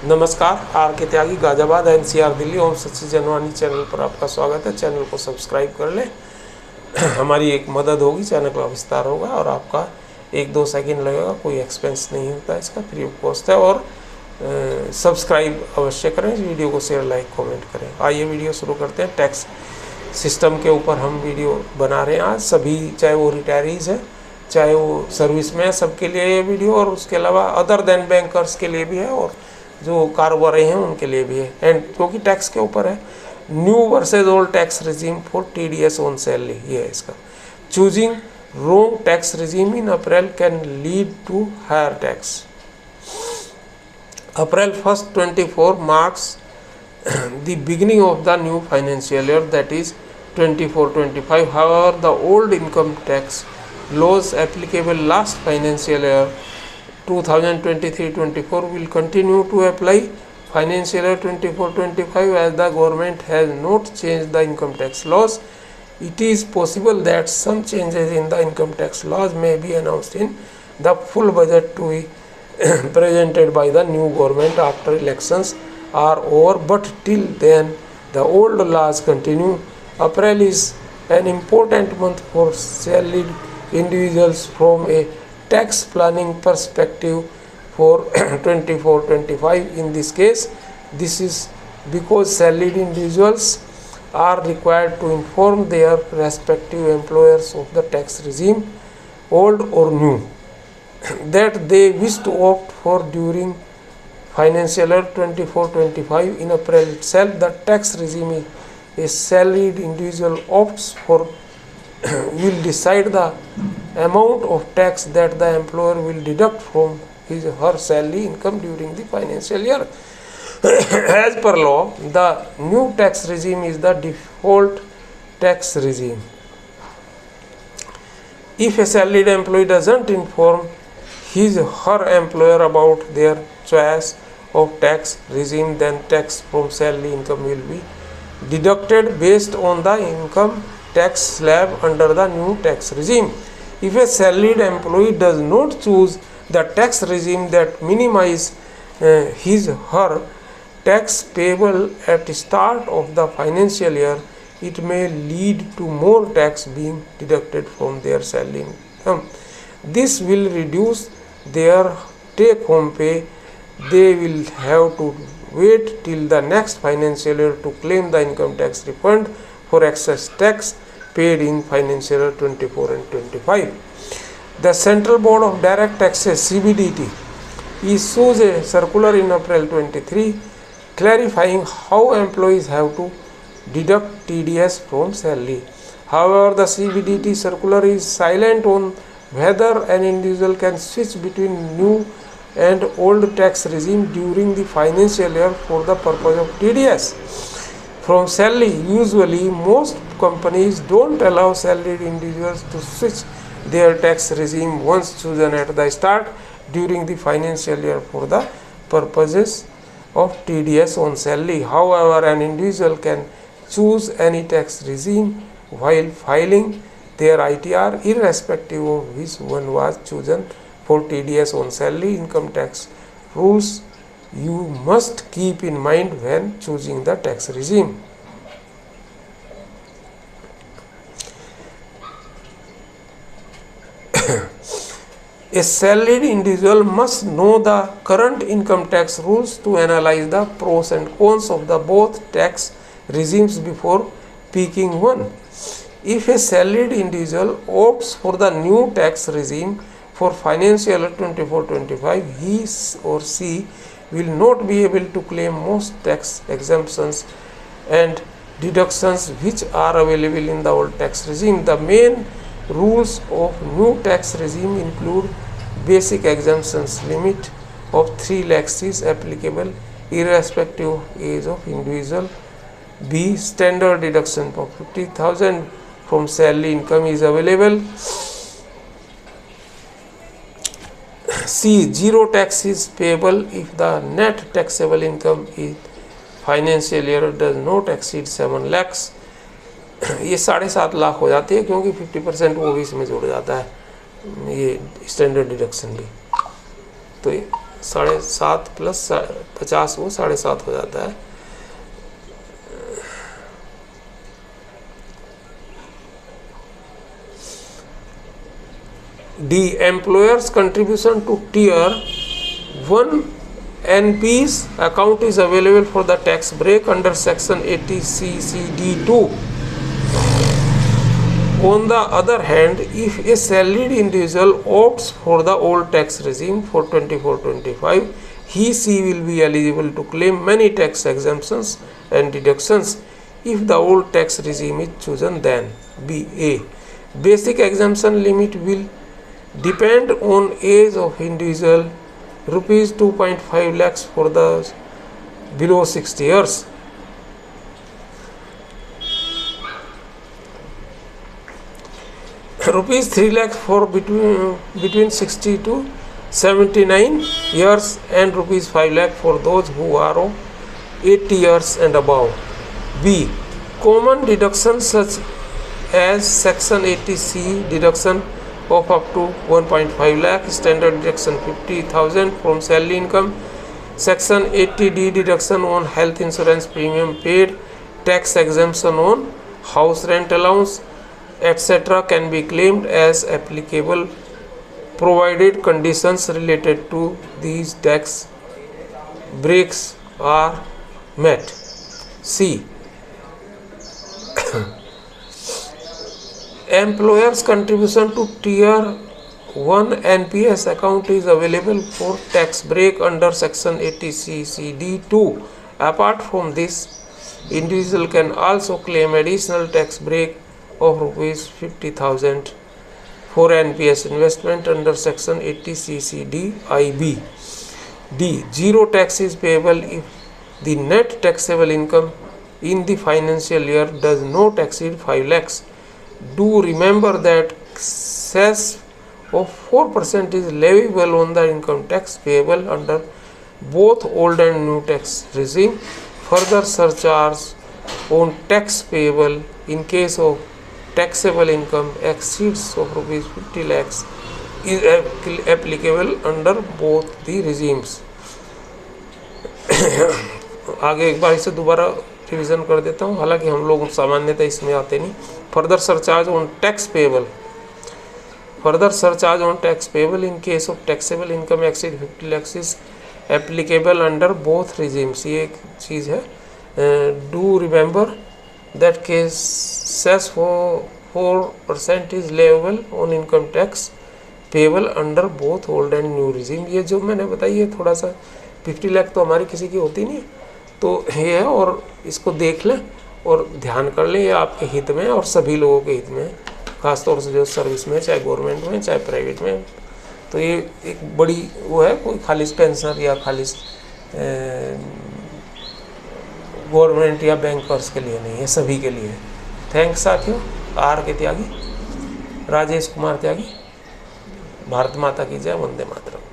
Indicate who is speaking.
Speaker 1: नमस्कार, आर के त्यागी गाजियाबाद एनसीआर दिल्ली ओम सच्ची जनवानी चैनल पर आपका स्वागत है। चैनल को सब्सक्राइब कर लें, हमारी एक मदद होगी, चैनल का विस्तार होगा और आपका 1-2 सेकंड लगेगा, कोई एक्सपेंस नहीं होता, इसका फ्री ऑफ कॉस्ट है। और सब्सक्राइब अवश्य करें, इस वीडियो को शेयर लाइक कमेंट करें। आइए वीडियो शुरू करते हैं। टैक्स सिस्टम के ऊपर हम वीडियो बना रहे हैं आज। सभी, चाहे वो रिटायरीज है, चाहे वो सर्विस में है, सबके लिए ये वीडियो, और उसके अलावा अदर देन बैंकर्स के लिए भी है और जो कारोबारी हैं उनके लिए भी है। एंड क्योंकि टैक्स के ऊपर है, new versus old tax regime for TDS on salary, ये है इसका। Choosing wrong tax regime in April can lead to higher tax. April 1st, 24 marks the beginning of the new financial year, that is 24-25. However, the old income tax laws applicable last financial year 2023-24 will continue to apply financial year 24-25 as the government has not changed the income tax laws. It is possible that some changes in the income tax laws may be announced in the full budget to be presented by the new government after elections are over, but till then the old laws continue. April is an important month for salaried individuals from a tax planning perspective for 24-25. In this case, this is because salaried individuals are required to inform their respective employers of the tax regime, old or new, that they wish to opt for during financial year 24-25. In April itself, the tax regime a salaried individual opts for will decide the amount of tax that the employer will deduct from his or her salary income during the financial year. As per law, the new tax regime is the default tax regime. If a salaried employee doesn't inform his or her employer about their choice of tax regime, then tax from salary income will be deducted based on the income tax slab under the new tax regime. If a salaried employee does not choose the tax regime that minimizes his or her tax payable at the start of the financial year, it may lead to more tax being deducted from their salary income. This will reduce their take-home pay. They will have to wait till the next financial year to claim the income tax refund for excess tax paid in financial year 24 and 25. The Central Board of Direct Taxes (CBDT) issues a circular in April 23 clarifying how employees have to deduct TDS from salary. However, the CBDT circular is silent on whether an individual can switch between new and old tax regime during the financial year for the purpose of TDS from salary. Usually, most companies don't allow salaried individuals to switch their tax regime once chosen at the start during the financial year for the purposes of TDS on salary. However, an individual can choose any tax regime while filing their ITR, irrespective of which one was chosen for TDS on salary. Income tax rules you must keep in mind when choosing the tax regime. A salaried individual must know the current income tax rules to analyze the pros and cons of the both tax regimes before picking one. If a salaried individual opts for the new tax regime for financial year 24-25, he or she will not be able to claim most tax exemptions and deductions which are available in the old tax regime. The main rules of new tax regime include basic exemptions limit of 3 lakhs is applicable irrespective of age of individual. B. Standard deduction of 50,000 from salary income is available. C. Zero tax is payable if the net taxable income in financial year does not exceed 7 lakhs. ये 7.5 लाख हो जाती है क्योंकि 50% वो भी इसमें जुड़ जाता है, ये स्टैंडर्ड डिडक्शन भी। तो 7.5 प्लस 50 वो 7.5 हो जाता है। D. Employer's contribution to Tier 1 NP's account is available for the tax break under Section 80CCD2. On the other hand, if a salaried individual opts for the old tax regime for 24-25, he/she will be eligible to claim many tax exemptions and deductions if the old tax regime is chosen. Then B. A. Basic exemption limit will depend on age of individual, rupees 2.5 lakhs for the below 60 years. Rupees 3 lakhs for between 60 to 79 years and rupees 5 lakh for those who are of 80 years and above. B. Common deductions such as Section 80C deduction of up to 1.5 lakh, standard deduction 50,000 from salary income, Section 80D deduction on health insurance premium paid, tax exemption on house rent allowance, etc. can be claimed as applicable provided conditions related to these tax breaks are met. C. Employer's contribution to Tier 1 NPS account is available for tax break under Section 80CCD2. Apart from this, individual can also claim additional tax break of rupees 50,000 for NPS investment under Section 80CCD-IB. D. Zero tax is payable if the net taxable income in the financial year does not exceed 5 lakhs. Do remember that cess of 4% is leviable on the income tax payable under both old and new tax regime. Further surcharge on tax payable in case of taxable income exceeds of rupees 50 lakhs is applicable under both the regimes. आगे एक बार इसे दोबारा revision कर देता हूँ, हालांकि हम लोग सामान्यतः इसमें आते नहीं. Further surcharge on tax payable, further surcharge on tax payable in case of taxable income exceed 50 lakhs is applicable under both regimes. ये एक चीज़ है. Do remember that case cess 4% is leviable on income tax payable under both old and new regime. ये जो मैंने बताई है थोड़ा सा 50 लाख तो हमारी किसी की होती नहीं, तो ये है. और इसको देख लें और ध्यान कर लें, ये आपके हित में और सभी लोगों के हित में, खासतौर से जो सर्विस में, चाहे गवर्नमेंट में चाहे प्राइवेट में. तो ये एक बड़ी वो है, कोई खालिश पेंशनर या खालिश गवर्नमेंट या बैंकर्स के लिए नहीं है, सभी के लिए. थैंक्स साथियों. आर के त्यागी, राजेश कुमार त्यागी. भारत माता की जय. वंदे मातरम.